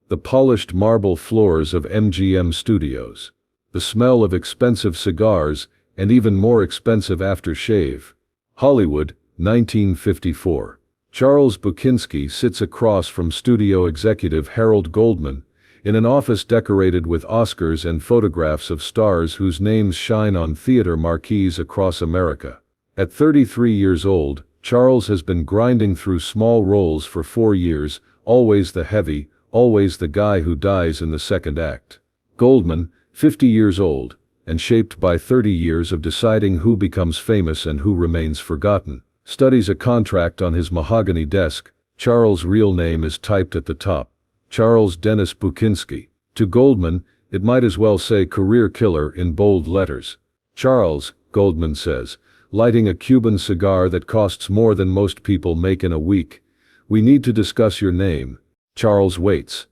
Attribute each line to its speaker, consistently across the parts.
Speaker 1: The polished marble floors of MGM studios. The smell of expensive cigars and even more expensive aftershave. Hollywood, 1954. Charles Buchinsky sits across from studio executive Harold Goldman in an office decorated with Oscars and photographs of stars whose names shine on theater marquees across America. At 33 years old, Charles has been grinding through small roles for 4 years, always the heavy, always the guy who dies in the second act. Goldman, 50 years old, and shaped by 30 years of deciding who becomes famous and who remains forgotten, studies a contract on his mahogany desk. Charles' real name is typed at the top. Charles Dennis Buchinsky. To Goldman, it might as well say career killer in bold letters. Charles, Goldman says, lighting a Cuban cigar that costs more than most people make in a week. We need to discuss your name. Charles waits.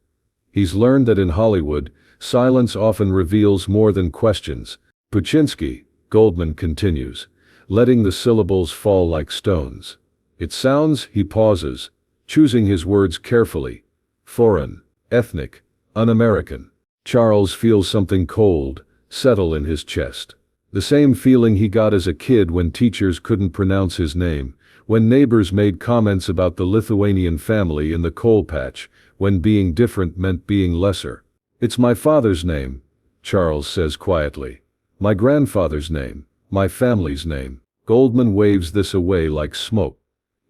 Speaker 1: He's learned that in Hollywood, silence often reveals more than questions. Buchinsky, Goldman continues, letting the syllables fall like stones. It sounds, he pauses, choosing his words carefully. Foreign, ethnic, un-American. Charles feels something cold settle in his chest. The same feeling he got as a kid when teachers couldn't pronounce his name, when neighbors made comments about the Lithuanian family in the coal patch, when being different meant being lesser. It's my father's name, Charles says quietly. My grandfather's name, my family's name. Goldman waves this away like smoke.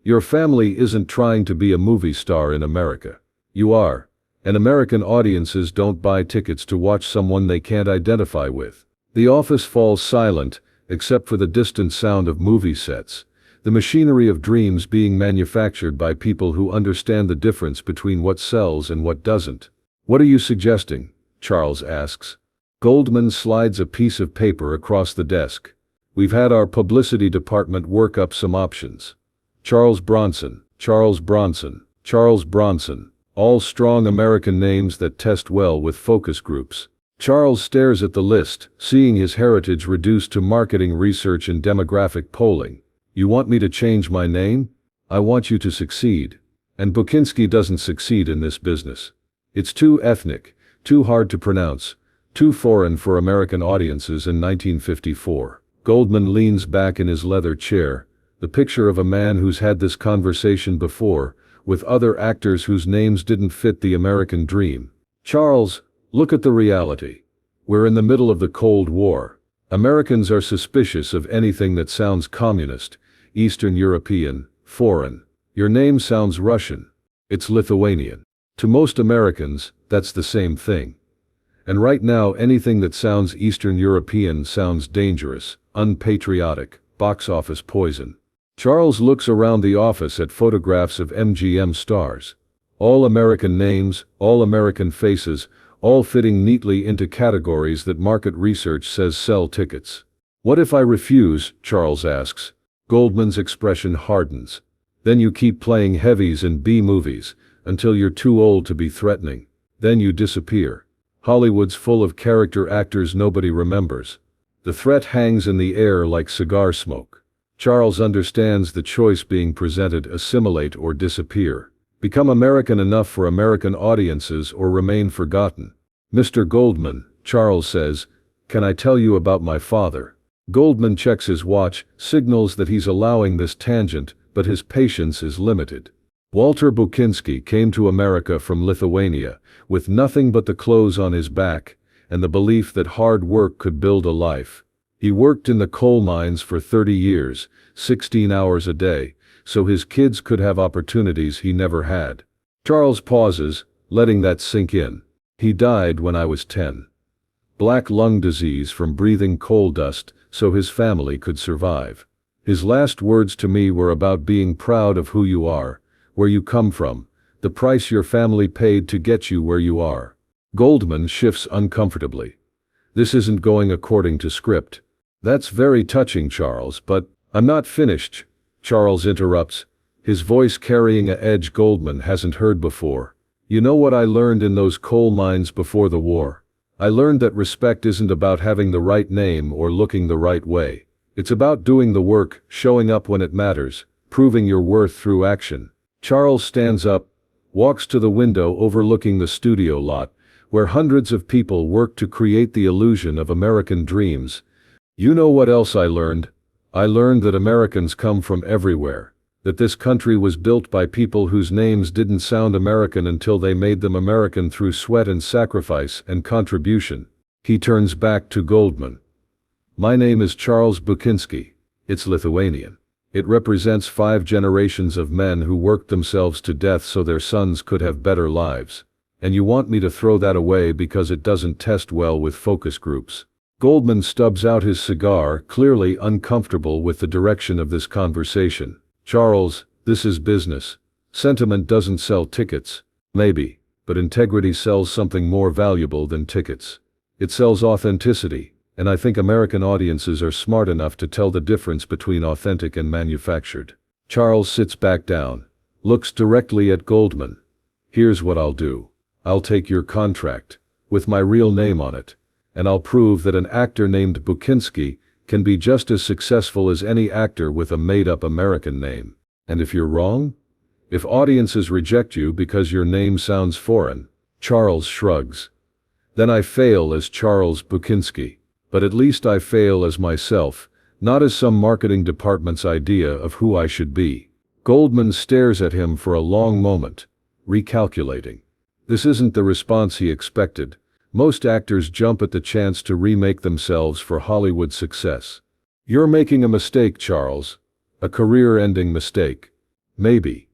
Speaker 1: Your family isn't trying to be a movie star in America. You are. And American audiences don't buy tickets to watch someone they can't identify with. The office falls silent, except for the distant sound of movie sets, the machinery of dreams being manufactured by people who understand the difference between what sells and what doesn't. What are you suggesting? Charles asks. Goldman slides a piece of paper across the desk. We've had our publicity department work up some options. Charles Bronson, Charles Bronson, Charles Bronson, all strong American names that test well with focus groups. Charles stares at the list, seeing his heritage reduced to marketing research and demographic polling. You want me to change my name? I want you to succeed. And Buchinsky doesn't succeed in this business. It's too ethnic, too hard to pronounce, too foreign for American audiences in 1954. Goldman leans back in his leather chair, the picture of a man who's had this conversation before, with other actors whose names didn't fit the American dream. Charles, look at the reality. We're in the middle of the Cold War. Americans are suspicious of anything that sounds communist, Eastern European, foreign. Your name sounds Russian. It's Lithuanian. To most Americans, that's the same thing. And right now anything that sounds Eastern European sounds dangerous, unpatriotic, box office poison. Charles looks around the office at photographs of MGM stars. All American names, all American faces, all fitting neatly into categories that market research says sell tickets. What if I refuse? Charles asks. Goldman's expression hardens. Then you keep playing heavies in B movies, until you're too old to be threatening. Then you disappear. Hollywood's full of character actors nobody remembers. The threat hangs in the air like cigar smoke. Charles understands the choice being presented: assimilate or disappear. Become American enough for American audiences or remain forgotten. Mr. Goldman, Charles says, can I tell you about my father? Goldman checks his watch, signals that he's allowing this tangent, but his patience is limited. Walter Buchinsky came to America from Lithuania, with nothing but the clothes on his back, and the belief that hard work could build a life. He worked in the coal mines for 30 years, 16 hours a day, so his kids could have opportunities he never had. Charles pauses, letting that sink in. He died when I was 10. Black lung disease from breathing coal dust, so his family could survive. His last words to me were about being proud of who you are, where you come from, the price your family paid to get you where you are. Goldman shifts uncomfortably. This isn't going according to script. That's very touching, Charles, but I'm not finished. Charles interrupts, his voice carrying a edge Goldman hasn't heard before. You know what I learned in those coal mines before the war? I learned that respect isn't about having the right name or looking the right way. It's about doing the work, showing up when it matters, proving your worth through action. Charles stands up. walks to the window overlooking the studio lot, where hundreds of people work to create the illusion of American dreams. You know what else I learned? I learned that Americans come from everywhere, that this country was built by people whose names didn't sound American until they made them American through sweat and sacrifice and contribution. He turns back to Goldman. My name is Charles Buchinsky. It's Lithuanian. It represents 5 generations of men who worked themselves to death so their sons could have better lives. And you want me to throw that away because it doesn't test well with focus groups. Goldman stubs out his cigar, clearly uncomfortable with the direction of this conversation. Charles, this is business. Sentiment doesn't sell tickets. Maybe, but integrity sells something more valuable than tickets. It sells authenticity, and I think American audiences are smart enough to tell the difference between authentic and manufactured. Charles sits back down, looks directly at Goldman. Here's what I'll do. I'll take your contract, with my real name on it, and I'll prove that an actor named Buchinsky can be just as successful as any actor with a made-up American name. And if you're wrong? If audiences reject you because your name sounds foreign, Charles shrugs. Then I fail as Charles Buchinsky. But at least I fail as myself, not as some marketing department's idea of who I should be. Goldman stares at him for a long moment, recalculating. This isn't the response he expected. Most actors jump at the chance to remake themselves for Hollywood success. You're making a mistake, Charles. A career-ending mistake. Maybe.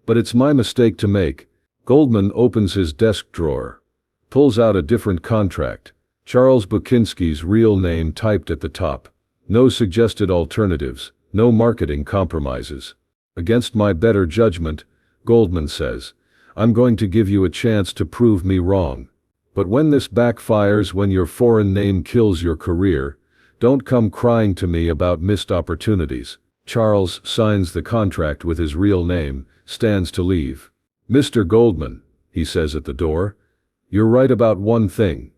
Speaker 1: But it's my mistake to make. Goldman opens his desk drawer, pulls out a different contract. Charles Buchinsky's real name typed at the top. No suggested alternatives, no marketing compromises. Against my better judgment, Goldman says, I'm going to give you a chance to prove me wrong. But when this backfires, when your foreign name kills your career, don't come crying to me about missed opportunities. Charles signs the contract with his real name, stands to leave. Mr. Goldman, he says at the door, you're right about one thing.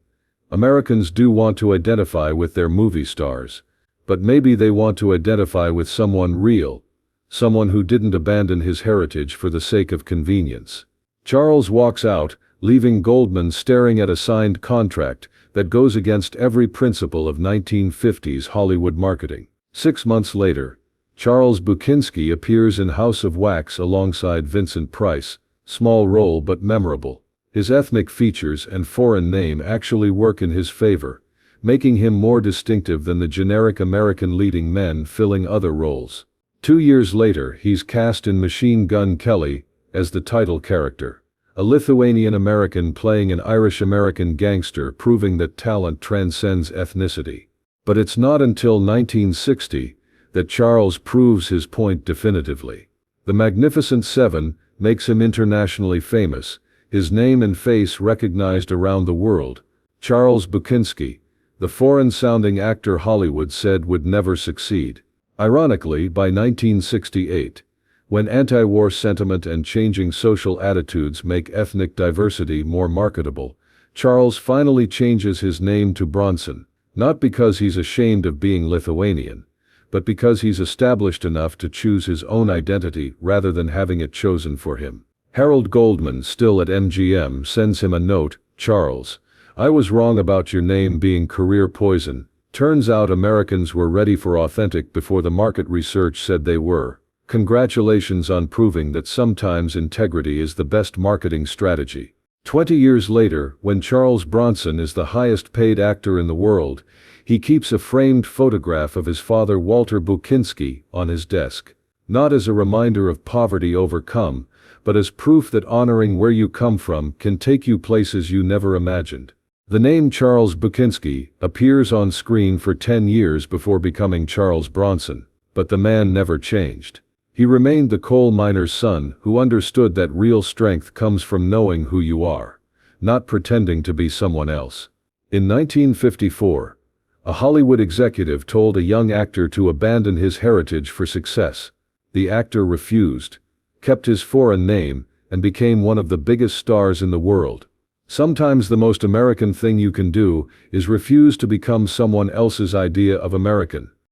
Speaker 1: Americans do want to identify with their movie stars, but maybe they want to identify with someone real, someone who didn't abandon his heritage for the sake of convenience. Charles walks out, leaving Goldman staring at a signed contract that goes against every principle of 1950s Hollywood marketing. 6 months later, Charles Buchinsky appears in House of Wax alongside Vincent Price, small role but memorable. His ethnic features and foreign name actually work in his favor, making him more distinctive than the generic American leading men filling other roles. 2 years later, he's cast in Machine Gun Kelly as the title character, a Lithuanian American playing an Irish American gangster, proving that talent transcends ethnicity. But it's not until 1960 that Charles proves his point definitively. The Magnificent Seven makes him internationally famous, his name and face recognized around the world. Charles Buchinsky, the foreign-sounding actor Hollywood said would never succeed. Ironically, by 1968, when anti-war sentiment and changing social attitudes make ethnic diversity more marketable, Charles finally changes his name to Bronson, not because he's ashamed of being Lithuanian, but because he's established enough to choose his own identity rather than having it chosen for him. Harold Goldman, still at MGM, sends him a note. Charles, I was wrong about your name being career poison. Turns out Americans were ready for authentic before the market research said they were. Congratulations on proving that sometimes integrity is the best marketing strategy. 20 years later, when Charles Bronson is the highest paid actor in the world, he keeps a framed photograph of his father Walter Buchinsky on his desk. Not as a reminder of poverty overcome, but as proof that honoring where you come from can take you places you never imagined. The name Charles Buchinsky appears on screen for 10 years before becoming Charles Bronson, but the man never changed. He remained the coal miner's son who understood that real strength comes from knowing who you are, not pretending to be someone else. In 1954, a Hollywood executive told a young actor to abandon his heritage for success. The actor refused, kept his foreign name, and became one of the biggest stars in the world. Sometimes the most American thing you can do is refuse to become someone else's idea of American.